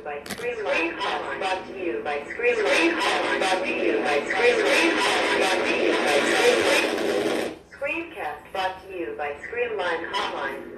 by SCREAMLINE. Brought to you by SCREAMLINE. Brought to you by SCREAMLINE. Brought to you by SCREAMLINE. SCREAMCAST brought to you by SCREAMLINE Hotline.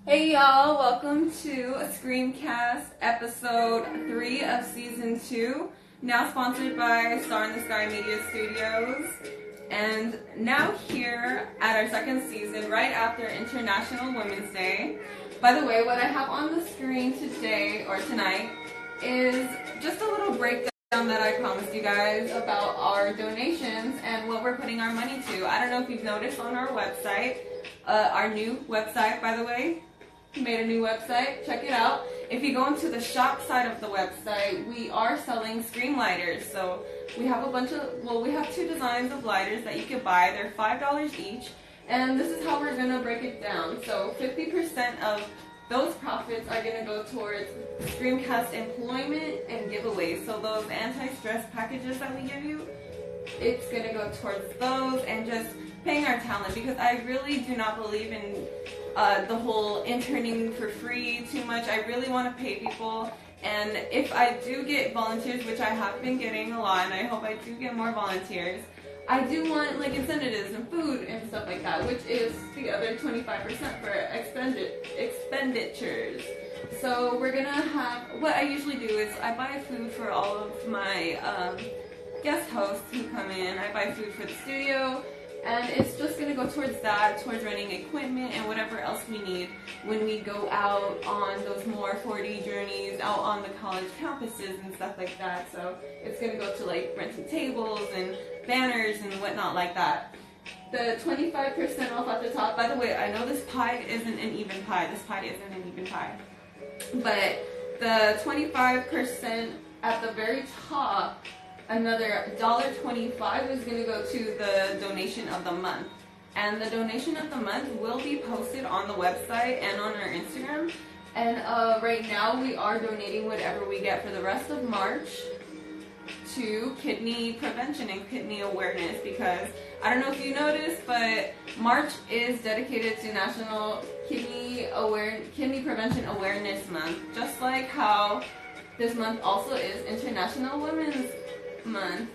Hey y'all, welcome to SCREAMCAST episode 3 of season 2, now sponsored by Star in the Sky Media Studios, and now here at our second season, right after International Women's Day. By the way, what I have on the screen today, or tonight, is just a little breakdown that I promised you guys about our donations and what we're putting our money to. I don't know if you've noticed on our website, our new website, by the way, made a new website, check it out. If you go into the shop side of the website, we are selling Scream lighters. So we have a bunch of, we have 2 designs of lighters that you could buy. They're $5 each, and this is how we're gonna break it down. So 50% of those profits are gonna go towards SCREAMCAST employment and giveaways. So those anti-stress packages that we give you, it's gonna go towards those, and just paying our talent, because I really do not believe in the whole interning for free too much. I really want to pay people, and if I do get volunteers, which I have been getting a lot, and I hope I do get more volunteers, I do want like incentives and food and stuff like that, which is the other 25% for expenditures. So we're gonna have, what I usually do is I buy food for all of my guest hosts who come in. I buy food for the studio, and it's just gonna go towards that, towards running equipment and whatever else we need when we go out on those more 4D journeys out on the college campuses and stuff like that. So it's gonna go to like renting tables and banners and whatnot like that. The 25% off at the top, by the way, I know this pie isn't an even pie. This pie isn't an even pie. But the 25% at the very top, another $1.25 is going to go to the donation of the month. And the donation of the month will be posted on the website and on our Instagram. And right now we are donating whatever we get for the rest of March to kidney prevention and kidney awareness, because I don't know if you noticed, but March is dedicated to National Kidney Prevention Awareness Month, just like how this month also is International Women's Month.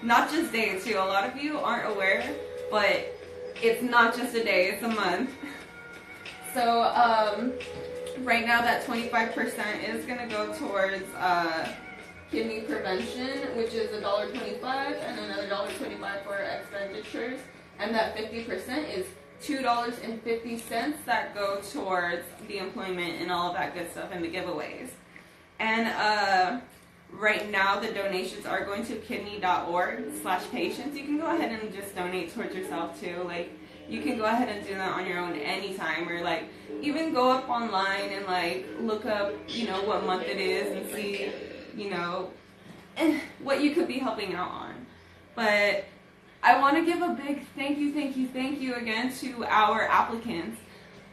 Not just days too. A lot of you aren't aware, but it's not just a day, it's a month. So right now that 25% is going to go towards kidney prevention, which is $1.25, and another $1.25 for expenditures, and that 50% is $2.50 that go towards the employment and all of that good stuff and the giveaways. And right now the donations are going to kidney.org/patients. You can go ahead and just donate towards yourself too. Like, you can go ahead and do that on your own anytime, or like even go up online and like look up, you know, what month it is and see, you know, what you could be helping out on. But I want to give a big thank you again to our applicants.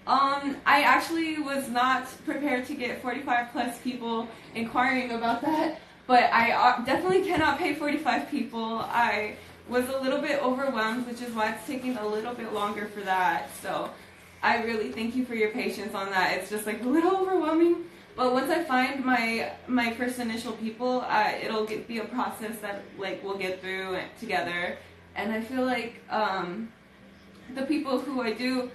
I actually was not prepared to get 45 plus people inquiring about that, but I definitely cannot pay 45 people. I was a little bit overwhelmed, which is why it's taking a little bit longer for that. So I really thank you for your patience on that. It's just like a little overwhelming. But once I find my first initial people, it'll be a process that like we'll get through together. And I feel like the people who I do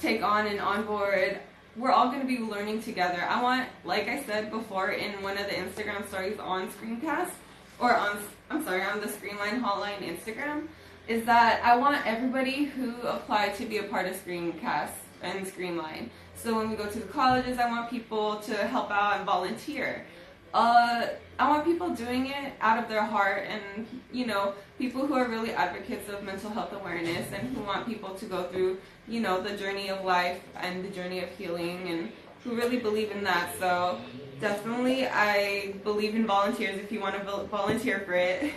take on and onboard, we're all going to be learning together. I want, like I said before in one of the Instagram stories on SCREAMCAST, or on the SCREAMLINE hotline Instagram, is that I want everybody who applied to be a part of SCREAMCAST and SCREAMLINE. So when we go to the colleges, I want people to help out and volunteer. I want people doing it out of their heart, and, you know, people who are really advocates of mental health awareness and who want people to go through, you know, the journey of life and the journey of healing, and who really believe in that. So definitely I believe in volunteers if you want to volunteer for it.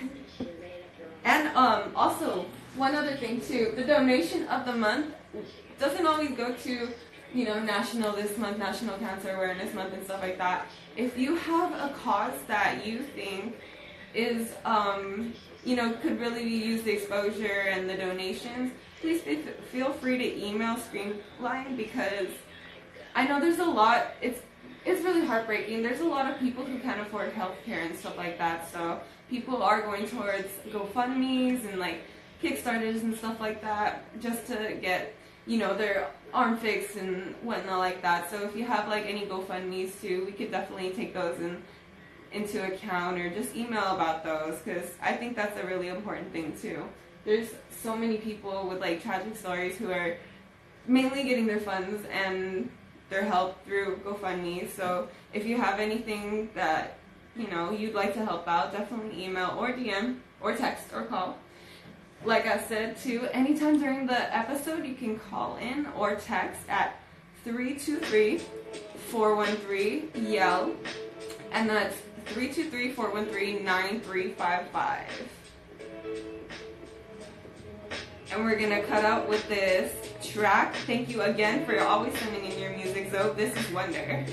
And also, one other thing too, the donation of the month doesn't always go to, you know, National Cancer Awareness Month and stuff like that. If you have a cause that you think is, you know, could really use the exposure and the donations, please feel free to email SCREAMLINE, because I know there's a lot, it's really heartbreaking. There's a lot of people who can't afford healthcare and stuff like that, so people are going towards GoFundMes and like Kickstarters and stuff like that just to get, you know, their arm fixed and whatnot like that. So if you have like any GoFundMes too, we could definitely take those into account, or just email about those, because I think that's a really important thing too. There's so many people with like tragic stories who are mainly getting their funds and their help through GoFundMe. So if you have anything that, you know, you'd like to help out, definitely email or DM or text or call. Like I said too, anytime during the episode you can call in or text at 323-413-YELL, and that's 323-413-9355. And we're gonna cut out with this track. Thank you again for always sending in your music, Zoe. This is Wonder.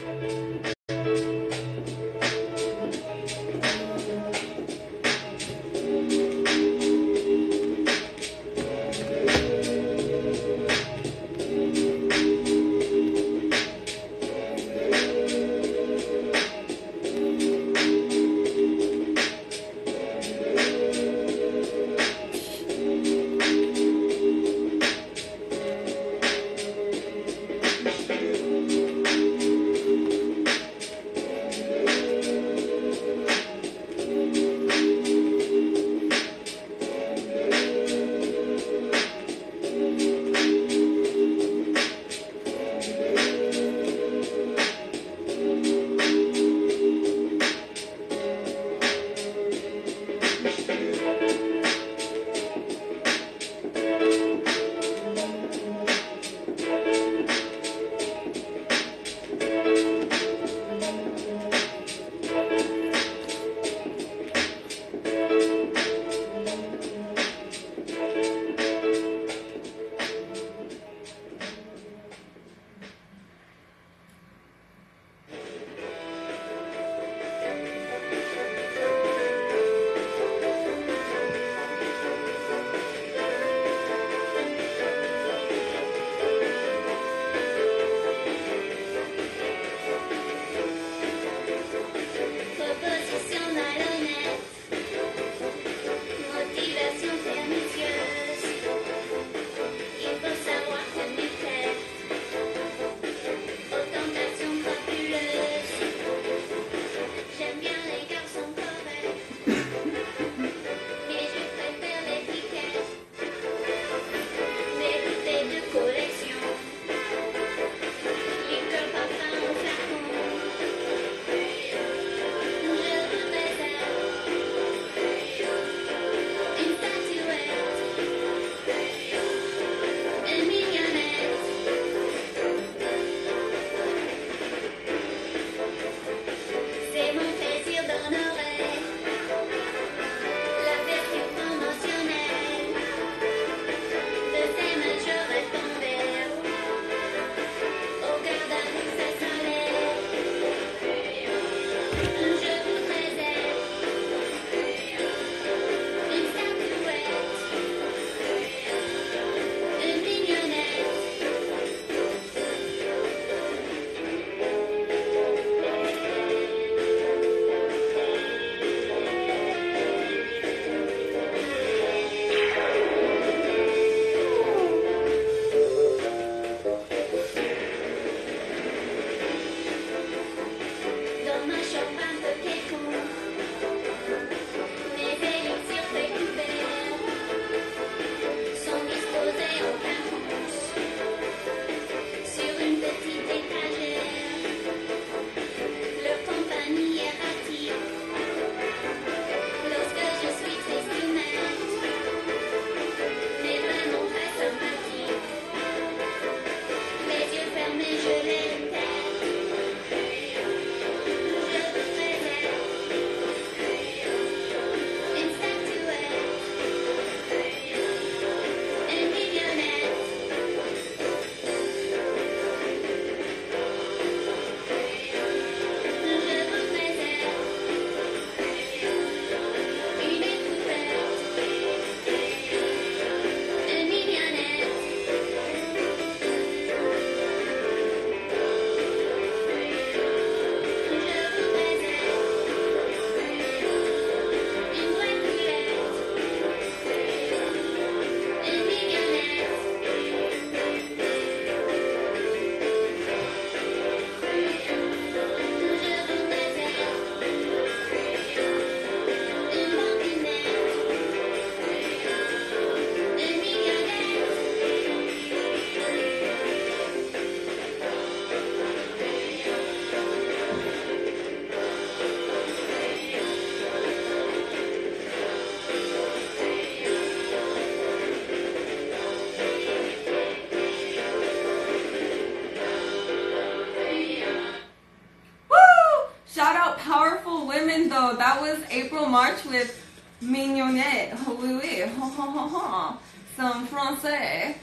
even though that was April March with Mignonette, oui, oui, ha ha ha ha, some français.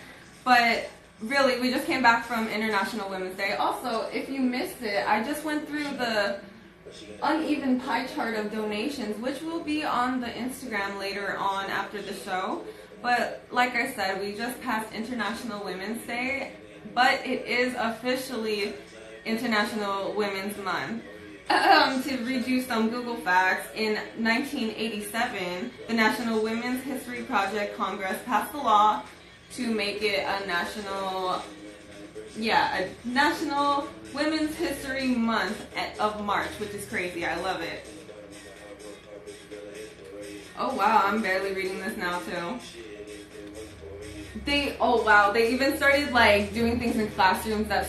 But really, we just came back from International Women's Day. Also, if you missed it, I just went through the uneven pie chart of donations, which will be on the Instagram later on after the show. But like I said, we just passed International Women's Day, but it is officially International Women's Month. To read you some Google facts, in 1987, the National Women's History Project Congress passed the law to make it a national Women's History Month of March, which is crazy. I love it. Oh wow, I'm barely reading this now too. They even started like doing things in classrooms they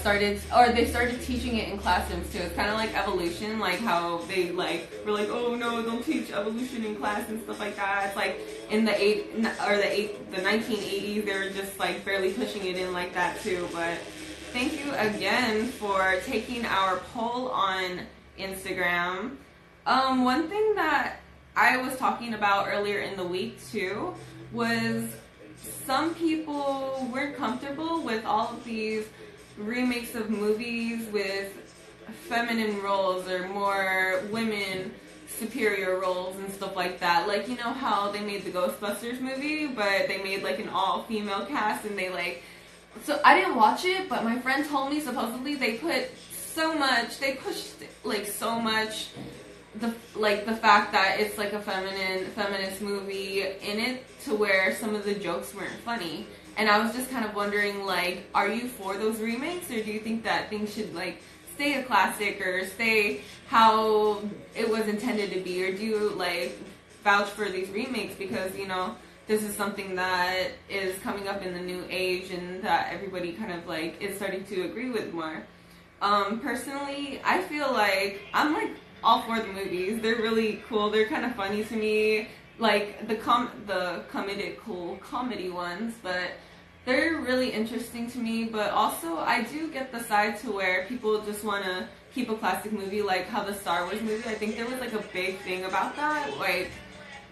started teaching it in classrooms too. It's kind of like evolution, like how they were like, oh no, don't teach evolution in class and stuff like that. It's like in the 1980s, they were just like barely pushing it in like that too. But thank you again for taking our poll on Instagram. One thing that I was talking about earlier in the week too was some people weren't comfortable with all of these remakes of movies with feminine roles or more women superior roles and stuff like that. Like, you know how they made the Ghostbusters movie, but they made like an all-female cast, and so I didn't watch it, but my friend told me supposedly they pushed so much the fact that it's like a feminist movie in it to where some of the jokes weren't funny. And I was just kind of wondering, like, are you for those remakes, or do you think that things should like stay a classic or stay how it was intended to be, or do you like vouch for these remakes because, you know, this is something that is coming up in the new age and that everybody kind of like is starting to agree with more? Personally, I feel like I'm like all for the movies. They're really cool. They're kind of funny to me, like the comedy ones, but they're really interesting to me. But also, I do get the side to where people just want to keep a classic movie, like how the Star Wars movie. I think there was like a big thing about that, like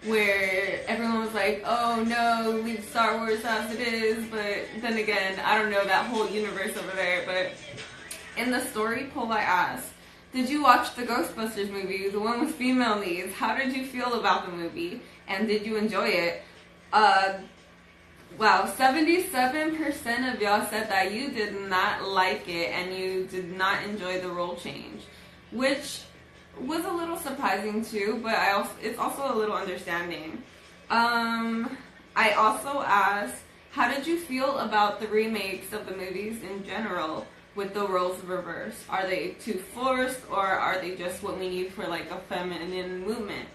where everyone was like, oh no, leave Star Wars as it is. But then again, I don't know that whole universe over there. But in the story poll I asked, did you watch the Ghostbusters movie, the one with female leads? How did you feel about the movie? And did you enjoy it? Wow, 77% of y'all said that you did not like it and you did not enjoy the role change, which was a little surprising too, but it's also a little understanding. I also asked, how did you feel about the remakes of the movies in general? With the roles reversed, are they too forced, or are they just what we need for like a feminine movement?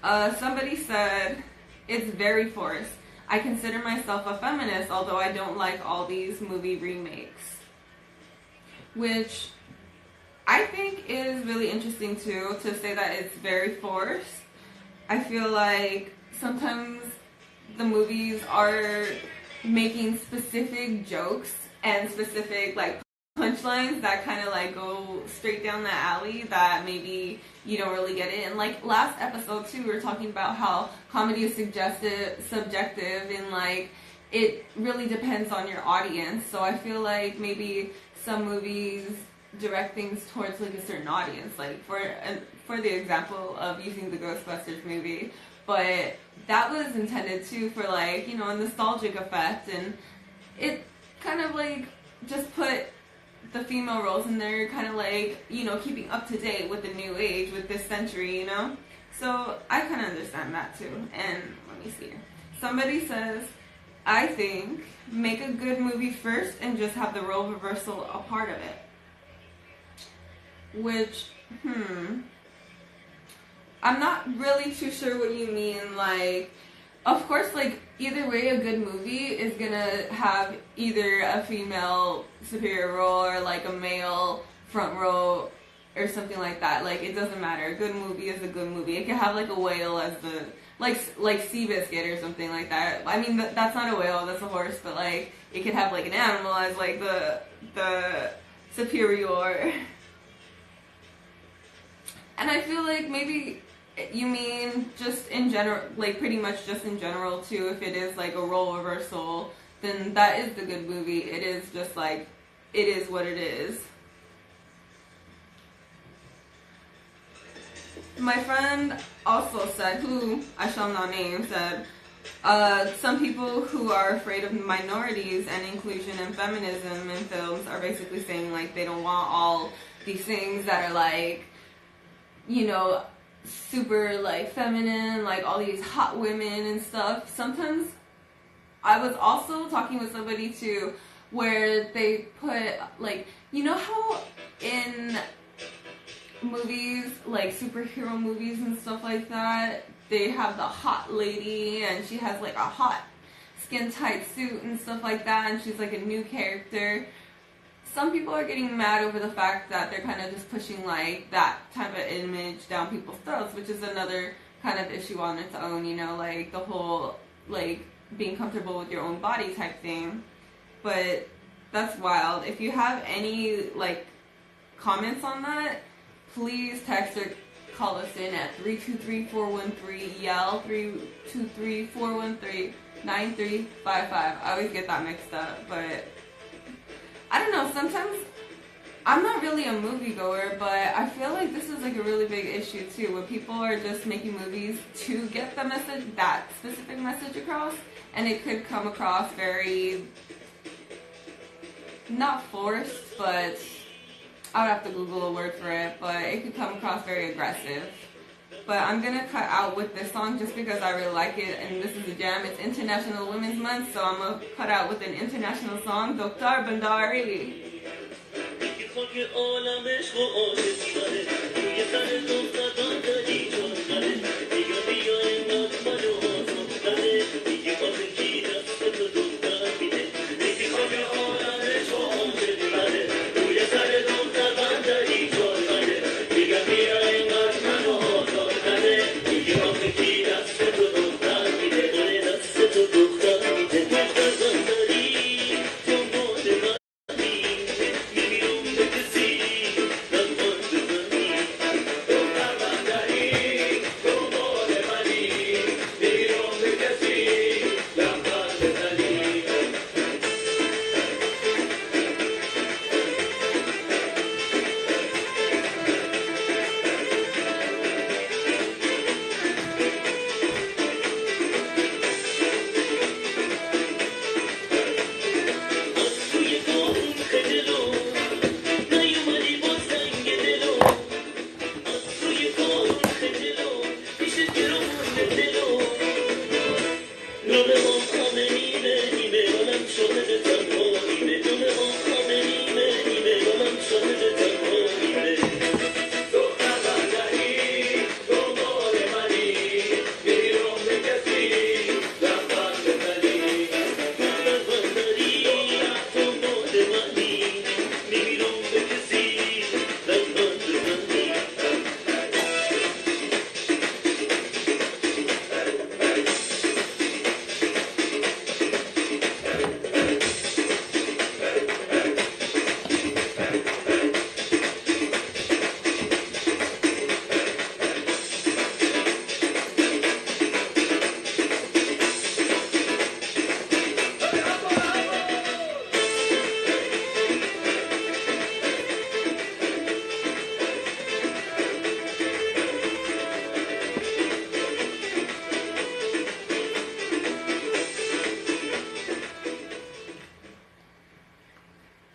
Somebody said it's very forced. I consider myself a feminist, although I don't like all these movie remakes, which I think is really interesting too, to say that it's very forced. I feel like sometimes the movies are making specific jokes and specific like punchlines that kind of like go straight down the alley that maybe you don't really get it. And like last episode too, we were talking about how comedy is subjective, and like it really depends on your audience. So I feel like maybe some movies direct things towards like a certain audience, like for the example of using the Ghostbusters movie, but that was intended too for like, you know, a nostalgic effect, and it kind of like just put the female roles in there, kind of like, you know, keeping up to date with the new age, with this century, you know? So I kind of understand that too. And let me see. Somebody says, I think make a good movie first and just have the role reversal a part of it. Which, I'm not really too sure what you mean. Like, of course, like, either way, a good movie is gonna have either a female superior role or like a male front row or something like that. Like, it doesn't matter. A good movie is a good movie. It can have like a whale as the like Seabiscuit or something like that. I mean, that's not a whale, that's a horse, but like it could have like an animal as like the superior. And I feel like maybe you mean just in general, like pretty much just in general too. If it is like a role reversal, then that is the good movie. It is just like, it is what it is. My friend also said, who I shall not name, said, some people who are afraid of minorities and inclusion and feminism in films are basically saying like they don't want all these things that are like, you know, super like feminine, like all these hot women and stuff. Sometimes I was also talking with somebody too where they put like, you know how in movies, like superhero movies and stuff like that, they have the hot lady and she has like a hot skin tight suit and stuff like that, and she's like a new character. Some people are getting mad over the fact that they're kind of just pushing like that type of image down people's throats, which is another kind of issue on its own, you know, like the whole like being comfortable with your own body type thing. But that's wild. If you have any like comments on that, please text or call us in at 323-413-YELL, 323-413-9355. I always get that mixed up, but I don't know, sometimes I'm not really a moviegoer, but I feel like this is like a really big issue too, where people are just making movies to get the message, that specific message across, and it could come across very, not forced, but I would have to Google a word for it, but it could come across very aggressive. But I'm going to cut out with this song just because I really like it, and this is a jam. It's International Women's Month, so I'm going to cut out with an international song, Dr. Bandari.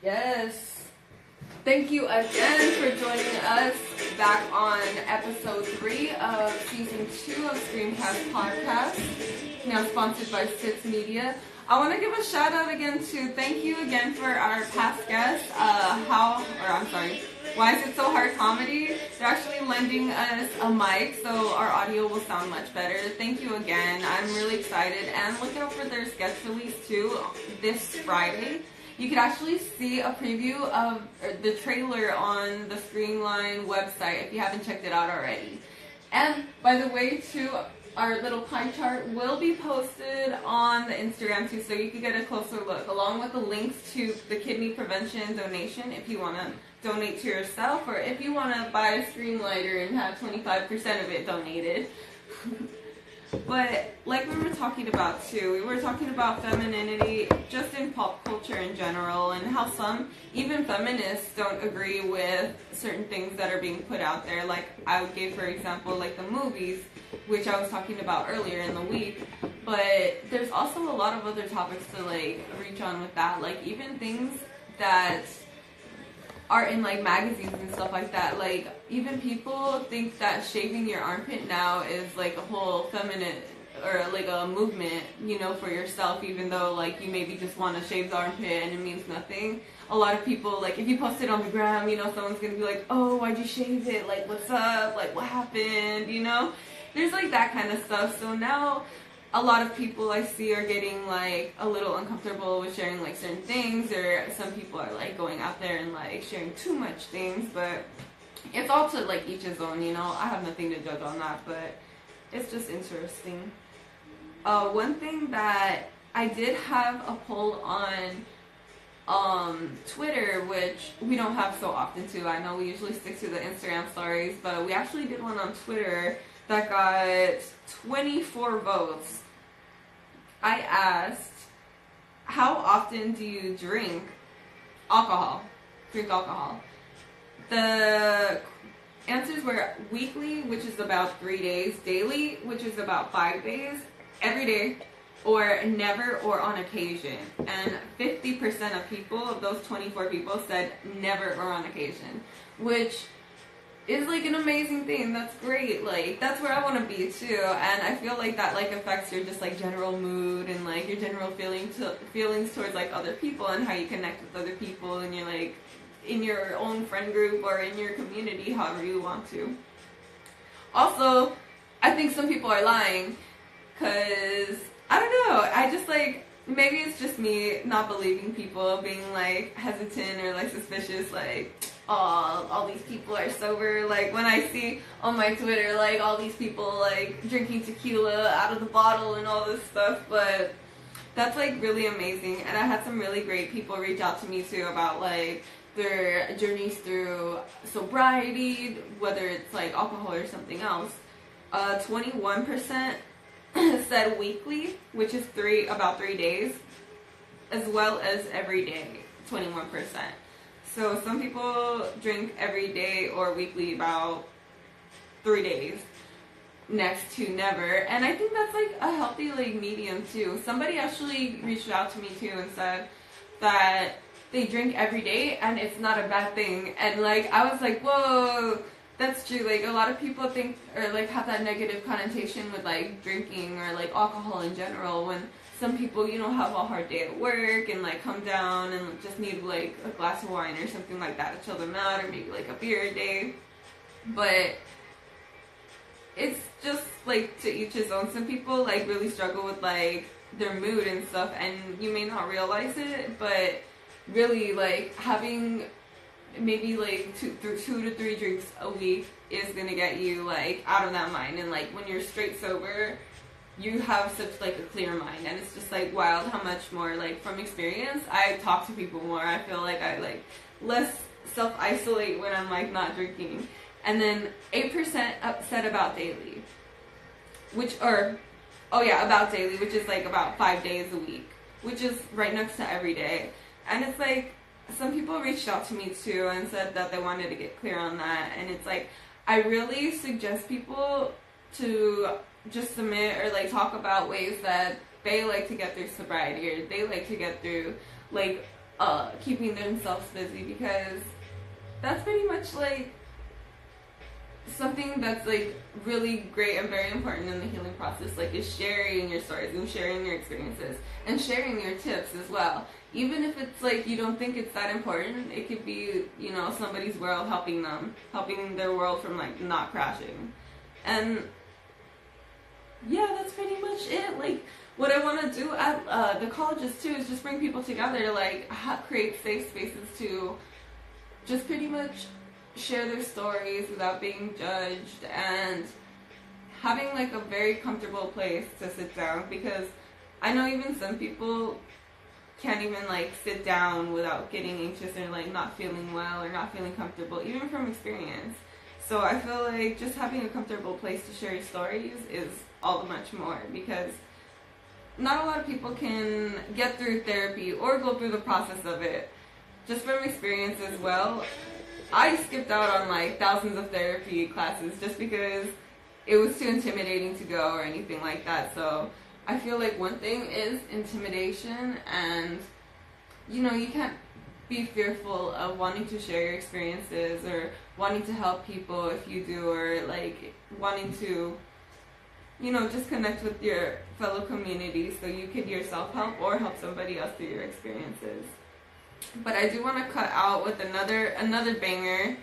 Yes. Thank you again for joining us back on episode 3 of season 2 of SCREAMCAST podcast, now sponsored by SITS Media. I want to give a shout out again to thank you again for our past guests, Why Is It So Hard Comedy. They're actually lending us a mic, so our audio will sound much better. Thank you again. I'm really excited, and look out for their sketch release too this Friday. You can actually see a preview of the trailer on the SCREAMLINE website if you haven't checked it out already. And by the way, too, our little pie chart will be posted on the Instagram too, so you can get a closer look, along with the links to the kidney prevention donation if you want to donate to yourself, or if you want to buy a Scream lighter and have 25% of it donated. But like we were talking about too, we were talking about femininity just in pop culture in general, and how some, even feminists, don't agree with certain things that are being put out there. Like I would give, for example, like the movies, which I was talking about earlier in the week. But there's also a lot of other topics to like reach on with that, like even things that are in like magazines and stuff like that. Like even people think that shaving your armpit now is like a whole feminine or like a movement, you know, for yourself, even though like you maybe just want to shave the armpit and it means nothing. A lot of people, like if you post it on the gram, you know, someone's gonna be like, oh, why'd you shave it? Like what's up? Like what happened? You know, there's like that kind of stuff. So now a lot of people I see are getting like a little uncomfortable with sharing like certain things, or some people are like going out there and like sharing too much things. But it's all to like each his own, you know. I have nothing to judge on that, but it's just interesting. One thing that I did have a poll on Twitter, which we don't have so often too. I know we usually stick to the Instagram stories, but we actually did one on Twitter that got 24 votes. I asked, how often do you drink alcohol? The answers were weekly, which is about 3 days, daily, which is about 5 days, every day, or never or on occasion. And 50% of people, of those 24 people, said never or on occasion, which is like an amazing thing. That's great. Like that's where I want to be too, and I feel like that like affects your just like general mood and like your general feelings towards like other people and how you connect with other people, and you're like in your own friend group or in your community, however you want to. Also, I think some people are lying, because I don't know, I just like, maybe it's just me not believing people, being like hesitant or like suspicious, like, oh, all these people are sober. Like when I see on my Twitter like all these people like drinking tequila out of the bottle and all this stuff. But that's like really amazing, and I had some really great people reach out to me too about like their journeys through sobriety, whether it's like alcohol or something else. 21% said weekly, which is about 3 days, as well as every day, 21%. So some people drink every day or weekly about 3 days, next to never. And I think that's like a healthy like medium too. Somebody actually reached out to me too and said that they drink every day and it's not a bad thing. And like I was like, whoa, that's true. Like a lot of people think or like have that negative connotation with like drinking or like alcohol in general, when some people, you know, have a hard day at work and like come down and just need like a glass of wine or something like that to chill them out, or maybe like a beer a day. But it's just like to each his own. Some people like really struggle with like their mood and stuff, and you may not realize it, but really like having maybe like two to three drinks a week is gonna get you like out of that mind. And like when you're straight sober, you have such like a clear mind, and it's just like wild how much more, like from experience, I talk to people more. I feel like I like less self-isolate when I'm like not drinking. And then 8% said about daily, about daily, which is like about 5 days a week, which is right next to every day. And it's like some people reached out to me too and said that they wanted to get clear on that. And it's like I really suggest people to just submit or like talk about ways that they like to get through sobriety, or they like to get through like keeping themselves busy, because that's pretty much like something that's like really great and very important in the healing process. Like is sharing your stories and sharing your experiences and sharing your tips as well. Even if it's like you don't think it's that important, it could be, you know, somebody's world, helping their world from like not crashing. And yeah, that's pretty much it. Like what I want to do at the colleges too is just bring people together, like create safe spaces to just pretty much share their stories without being judged, and having like a very comfortable place to sit down, because I know even some people can't even like sit down without getting anxious or like not feeling well or not feeling comfortable, even from experience. So I feel like just having a comfortable place to share your stories is all the much more, because not a lot of people can get through therapy or go through the process of it. Just from experience as well, I skipped out on like thousands of therapy classes just because it was too intimidating to go or anything like that. So I feel like one thing is intimidation, and you can't be fearful of wanting to share your experiences or wanting to help people if you do, or like wanting to just connect with your fellow community so you could yourself help or help somebody else through your experiences. But I do want to cut out with another banger.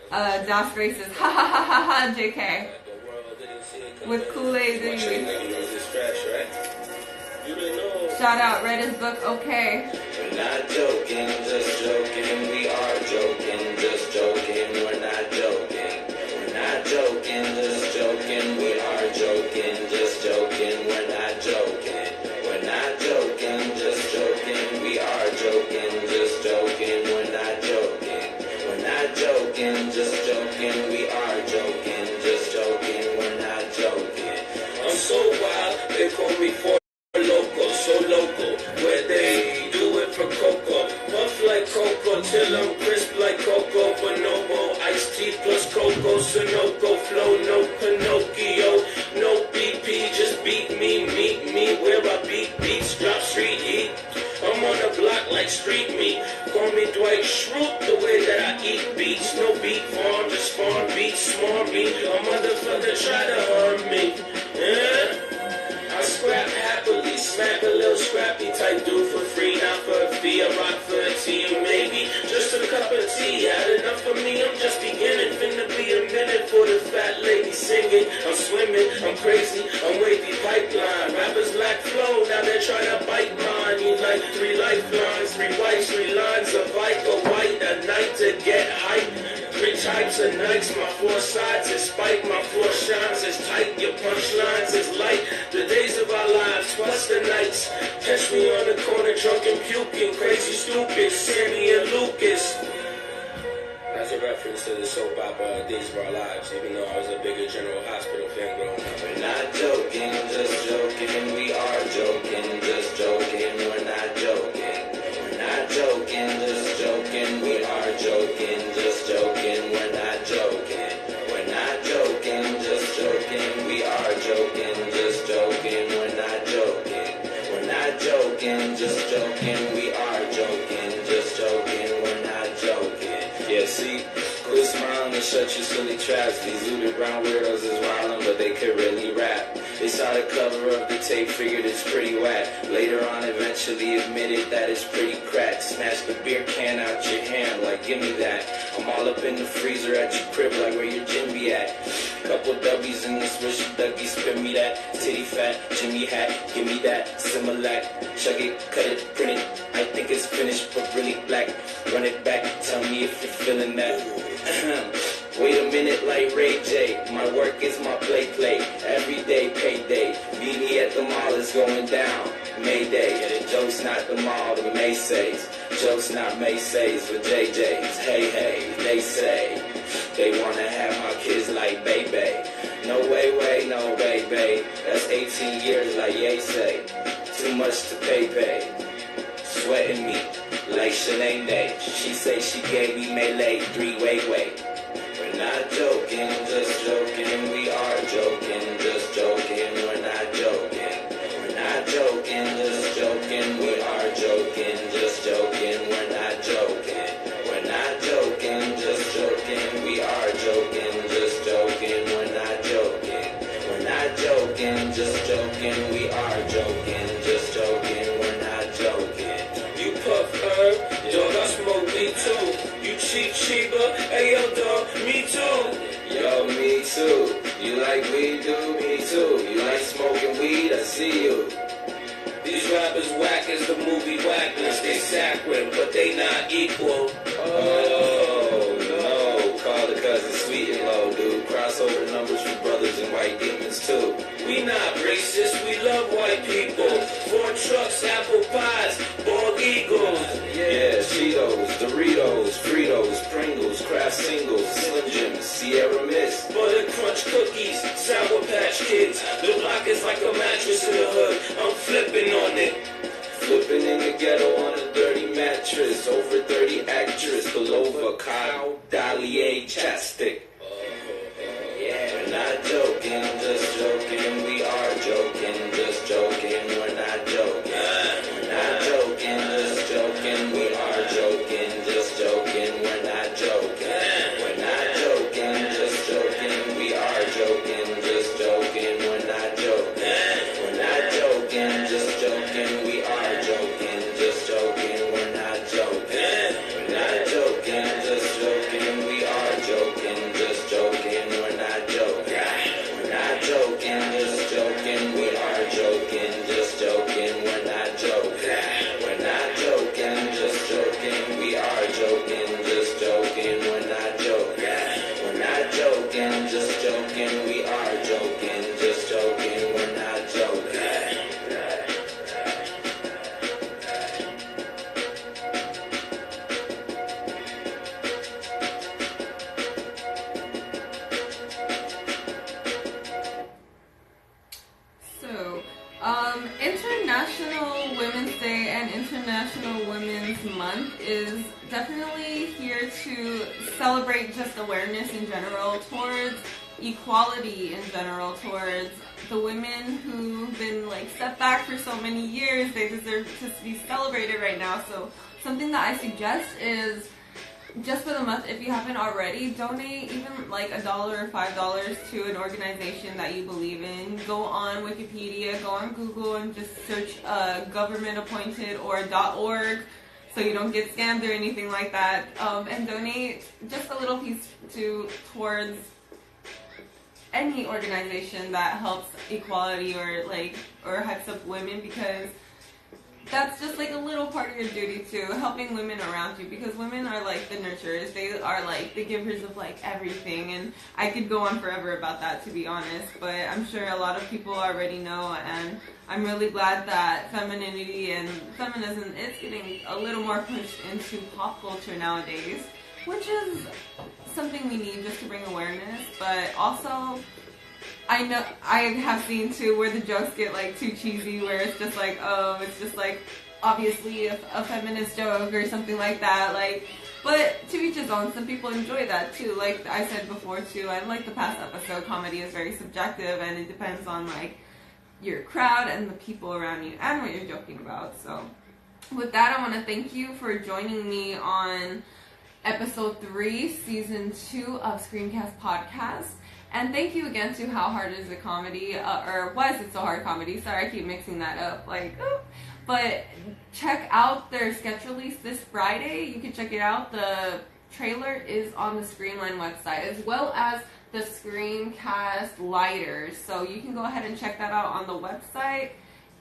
Das Grace's Ha Ha Ha Ha Ha JK with Kool-Aid. Shout out, read his book, okay. We're not joking, just joking. We are joking, just joking. We're not joking. We're not joking, just joking. We are joking, just joking. We're not joking. We're not joking, just joking. We are joking, just joking. We're not joking. We're not joking, just joking. We are joking, just joking. We're not joking. I'm so wild, they call me for local, so local, where they do it for cocoa. Puff like cocoa till I'm crisp like cocoa. Bonobo, iced tea plus cocoa. Sunoco flow, no Pinocchio. No BP, just beat me, meet me where I beat beats, drop street heat. I'm on the block like street meat. Call me Dwight Schrute, the way that I eat beats. No beat farm, just farm beats, small me. A motherfucker try to harm me. Yeah. I scrap happily, smack a little scrappy type dude for free, not for a fee. I rock for a tea and maybe just a cup of tea. Had enough for me, I'm just beginning. Finna be a minute for the fat lady singing. I'm swimming, I'm crazy, I'm wavy pipeline. Rappers lack flow, now they're trying to bite mine. Need like 3 lifelines, 3 whites, 3 lines of Vico white a night to get hype. 3 types of nights, my 4 sides is spike, my 4 shines is tight, your punchlines is light. The days of our lives, plus the nights. Catch me on the corner, drunk and puking, crazy stupid, Sammy and Lucas. That's a reference to the soap opera Days of Our Lives, even though I was a bigger General Hospital fan growing up. We're not joking, just joking, we are joking, just joking, we're not joking. We're not joking, just joking, we are joking, just joking, we're not joking. We're not joking, just joking, we are joking, just joking, we're not joking. We're not joking, just joking, we are joking, just joking, we're not joking. Yeah, see, quit smiling and shut your silly traps. These zooted brown weirdos is wildin', but they could really rap. They saw the cover of the tape, figured it's pretty whack. Later on, eventually admitted that it's pretty crack. Smashed the beer can out your hand, like give me that. I'm all up in the freezer at your crib, like where your gym be at. Couple W's in the swishy ducky, spin me that. Titty fat, Jimmy hat, give me that. Similac, chug it, cut it, print it. I think it's finished, but really black. Run it back, tell me if you're feeling that. Wait a minute, like Ray J. My work is my play. Every day payday. Meet me at the mall, it's going down. Mayday. And the joke's not the mall, the Macy's. Joke's not Macy's for JJ's. Hey, they say they wanna have my kids like baby. No way, no baby. That's 18 years like Ye say. Too much to pay. Sweating me like Shanae. She say she gave me melee 3-way. We're not joking, just joking. We are joking, just joking. We're not joking. We're not joking, just joking. We are joking, just joking. We're not joking. We're not joking, just joking. We are joking, just joking. We're not joking. We're not joking, just joking. We are joking, just joking. We're not joking. You puff herb, dog, I smoke weed too. You cheaper, hey yo dog, me too. Yo, me too. You like weed, dude? Me too. You like smoking weed? I see you. These rappers whack as the movie Whackness. They saccharine, but they not equal. Oh no, call the cousin sweet and low, dude. Crossover numbers for brothers and white demons racist, we love white people. Four trucks, apple pies, bald eagles. Yeah, Cheetos, Doritos, Fritos, Pringles, Kraft Singles, Slim Jims, Sierra Mist, Butter Crunch cookies, Sour Patch Kids. The block is like a mattress in the hood. I'm flipping on it. Flipping in the ghetto on a dirty mattress. Over 30 actress, Belova, Kyle, Dalier, Chapstick. Yeah, we're not joking, just joking. We are joking, just joking. We're not joking. We're not joking, just joking. We are joking, just joking. We're not joking. We're not joking, just joking. We are joking, just joking. We're not joking. We're not joking, just joking. We are joking, just joking. We're not joking. We're not joking, just joking. We are joking, just joking. We're not joking. We're not joking, just joking. We are joking, just joking. We're not joking. We're not joking, just joking. We are joking, just joking. We're not joking. We're not joking, just joking. We are joking, just joking. We're not joking. So, International Women's Day and International Women's Month is definitely here to celebrate just awareness in general towards equality in general, towards the women who've been like set back for so many years. They deserve to be celebrated right now. So something that I suggest is, just for the month, if you haven't already, donate even like $1 or $5 to an organization that you believe in. Go on Wikipedia, go on Google, and just search government appointed or .org, so you don't get scammed or anything like that. And donate just a little piece towards any organization that helps equality or hypes up women, because that's just like a little part of your duty too, helping women around you, because women are like the nurturers. They are like the givers of like everything, and I could go on forever about that, to be honest, but I'm sure a lot of people already know, and I'm really glad that femininity and feminism is getting a little more pushed into pop culture nowadays, which is something we need just to bring awareness. But also, I know I have seen too where the jokes get like too cheesy, where it's just like, oh, it's just like obviously a feminist joke or something like that. Like, but to each his own. Some people enjoy that too. Like I said before too, and like the past episode, comedy is very subjective, and it depends on like your crowd and the people around you and what you're joking about. So with that, I want to thank you for joining me on episode 3, season 2 of SCREAMCAST podcast. And thank you again to How Hard Is It Comedy, or Why Is It So Hard Comedy? Sorry, I keep mixing that up. But check out their sketch release this Friday. You can check it out. The trailer is on the SCREAMLINE website, as well as the SCREAMCAST lighters. So you can go ahead and check that out on the website.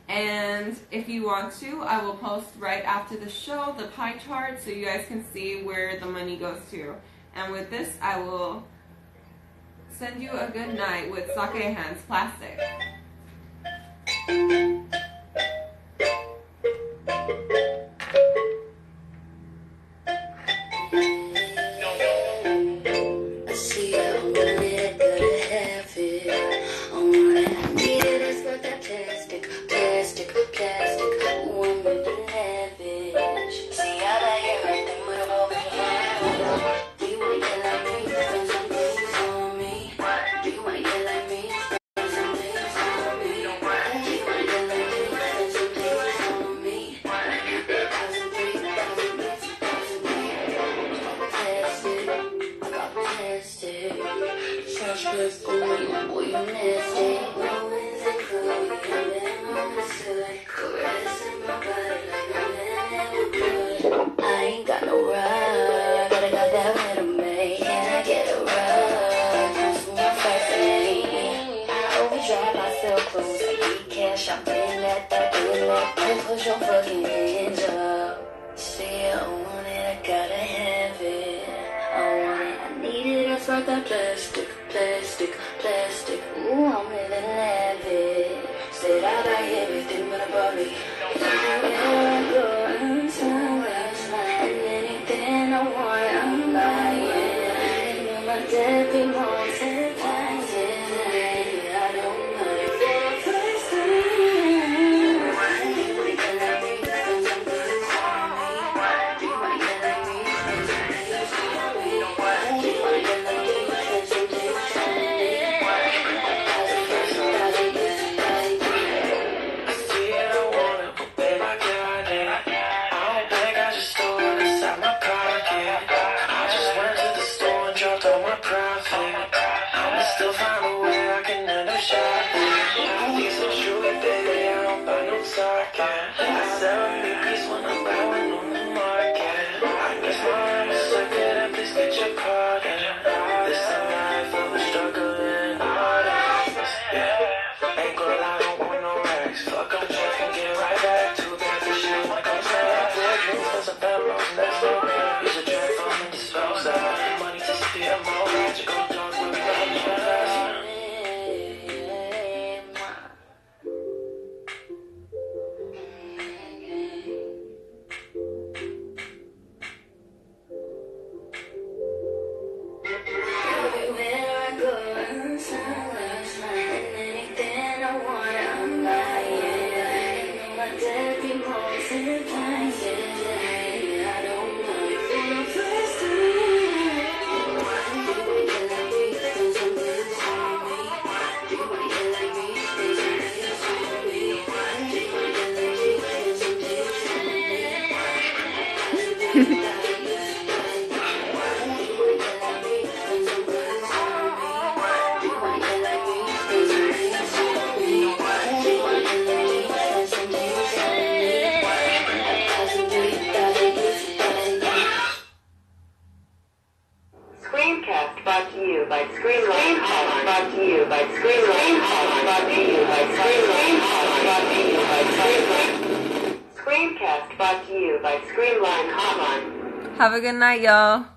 And if you want to, I will post right after the show the pie chart so you guys can see where the money goes to. And with this, I will send you a good night with Sake Hands Plastic. I see it, I want it, gotta have it. I want it, I need it, it's like that plastic. Ooh, I'm with the lavish. See, I like everything with a ball behind. Do you want it like me? Spend some days on me. Do you want it like me? Spend some days on me. Do you want it like me? Spend some days on me. 1,003, 1,000, 1,000, I got plastic. Trash bags on me, boy, you nasty. No one's included, I've been understood. Caressing my body like a man never could. I ain't got no ride, but I got that little mate. Can I get a ride? Just one first. I overdrive myself close. I need cash, I'm doing that. Don't push your fucking hands up. See, I want it, I gotta have it. I want it, I need it, it's like that plastic. Ooh, I'm living lavish. Still find a way I can end up shopping. These are true, baby, I don't buy no talking. I sell me peace when I'm bowing on the market. Guess my rhyme is so good, at please get your pardon. This is a life of a struggling artist. Yeah, ain't gonna lie, don't want no racks. Fuck up, check and get right back to that for shit. When it comes to that, big dreams for some demos, next door. Use a track for me to dispose of. Money to see them all magical dogs when we ride the best. SCREAMCAST brought to you by SCREAMLINE. Brought to you by SCREAMLINE. Brought to you by SCREAMLINE. Brought to you by SCREAMLINE. SCREAMCAST brought to you by SCREAMLINE Hotline. Have a good night, y'all.